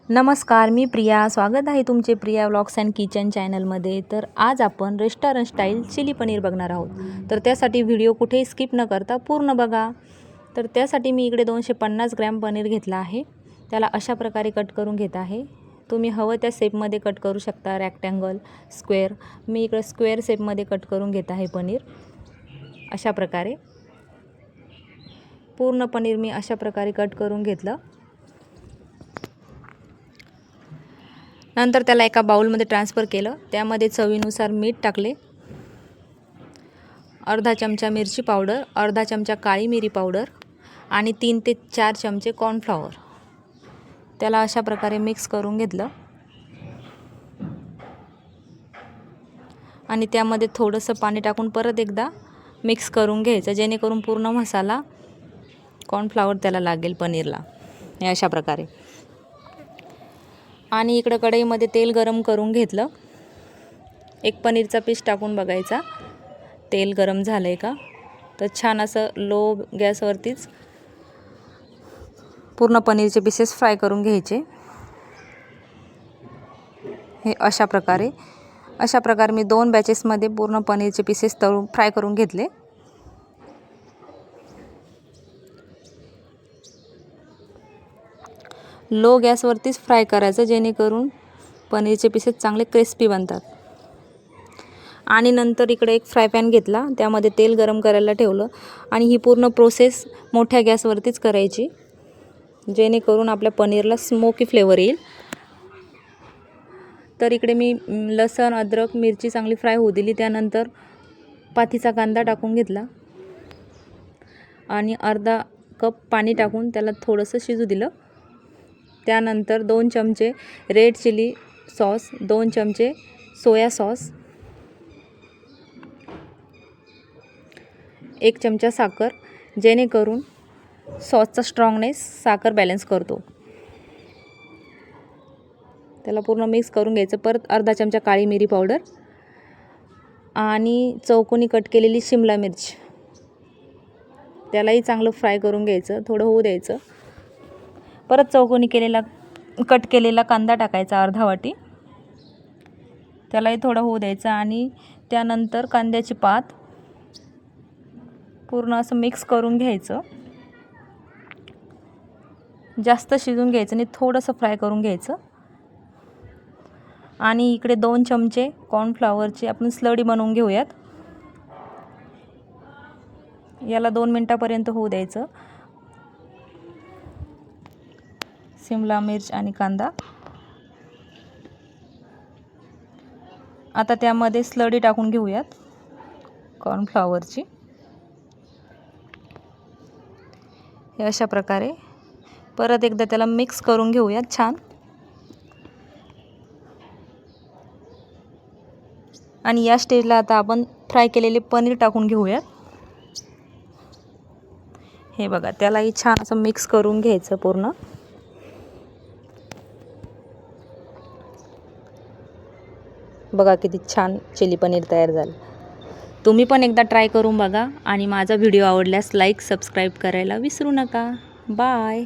नमस्कार, मी प्रिया. स्वागत आहे तुमचे प्रिया व्लॉग्स अँड किचन चॅनलमध्ये. तर आज आपण रेस्टॉरंट स्टाईल चिली पनीर बघणार आहोत. तर त्यासाठी व्हिडिओ कुठेही स्किप न करता पूर्ण बघा. तर त्यासाठी मी इकडे 250 ग्रॅम पनीर घेतला आहे. त्याला अशा प्रकारे कट करून घेत आहे. तुम्ही हवं त्या शेपमध्ये कट करू शकता, रेक्टँगल, स्क्वेअर. मी इकडे स्क्वेअर शेपमध्ये कट करून घेत आहे पनीर. अशा प्रकारे पूर्ण पनीर मी अशा प्रकारे कट करून घेतलं. नंतर त्याला एका बाउलमध्ये ट्रान्सफर केलं. त्यामध्ये चवीनुसार मीठ टाकले, अर्धा चमचा मिरची पावडर, अर्धा चमचा काळी मिरी पावडर आणि 3 ते 4 चमचे कॉर्नफ्लॉवर. त्याला अशा प्रकारे मिक्स करून घेतलं आणि त्यामध्ये थोडंसं पाणी टाकून परत एकदा मिक्स करून घ्यायचं, जेणेकरून पूर्ण मसाला कॉर्नफ्लॉवर त्याला लागेल पनीरला. हे अशा प्रकारे. आणि इकडं कढईमध्ये तेल गरम करून घेतलं. एक पनीरचा पीस टाकून बघायचा तेल गरम झालं आहे का. तर छान असं लो गॅसवरतीच पूर्ण पनीरचे पीसेस फ्राय करून घ्यायचे. हे अशा प्रकारे मी 2 बॅचेसमध्ये पूर्ण पनीरचे पीसेस तळून फ्राय करून घेतले. लो गॅसवरतीच फ्राय करायचं, जेणेकरून पनीरचे पीसेस चांगले क्रिस्पी बनतात. आणि नंतर इकडे एक फ्राय पॅन घेतला, त्यामध्ये तेल गरम करायला ठेवलं आणि ही पूर्ण प्रोसेस मोठ्या गॅसवरतीच करायची, जेणेकरून आपल्या पनीरला स्मोकी फ्लेवर येईल. तर इकडे मी लसण, अद्रक, मिरची चांगली फ्राय होऊ दिली. त्यानंतर पातीचा कांदा टाकून घेतला आणि अर्धा कप पाणी टाकून त्याला थोडंसं शिजू दिलं. त्यानंतर 2 चमचे रेड चिली सॉस, 2 चमचे सोया सॉस, 1 चमचा साखर, जेणेकरून सॉसचा स्ट्रॉंगनेस साखर बॅलन्स करतो. त्याला पूर्ण मिक्स करून घ्यायचं. परत अर्धा चमचा काळी मिरी पावडर आणि चौकोनी कट केलेली शिमला मिर्च, त्यालाही चांगलं फ्राय करून घ्यायचं, थोडं होऊ द्यायचं. परत चौकोनी कट केलेला कांदा टाकायचा अर्धा वाटी, त्यालाही थोडं होऊ द्यायचं. आणि त्यानंतर कांद्याची पात पूर्ण असं मिक्स करून घ्यायचं. जास्त शिजून घ्यायचं नाही, थोडंसं फ्राय करून घ्यायचं. आणि इकडे 2 चमचे कॉर्नफ्लॉवरची आपण स्लरी बनवून घेऊयात. याला 2 मिनटापर्यंत होऊ द्यायचं. शिमला मिर्च आणि कांदा. आता त्यामध्ये स्लरी टाकून घेऊयात कॉर्नफ्लॉवरची. हे अशा प्रकारे परत एकदा त्याला मिक्स करून घेऊयात छान. आणि या स्टेजला आता आपण फ्राय केलेले पनीर टाकून घेऊयात. हे बघा, त्यालाही छान असं मिक्स करून घ्यायचं पूर्ण. बघा किती छान चिली पनीर तयार झालं. तुम्ही पण एकदा ट्राय करून बघा आणि माझा व्हिडिओ आवडल्यास लाईक, सबस्क्राईब करायला विसरू नका. बाय.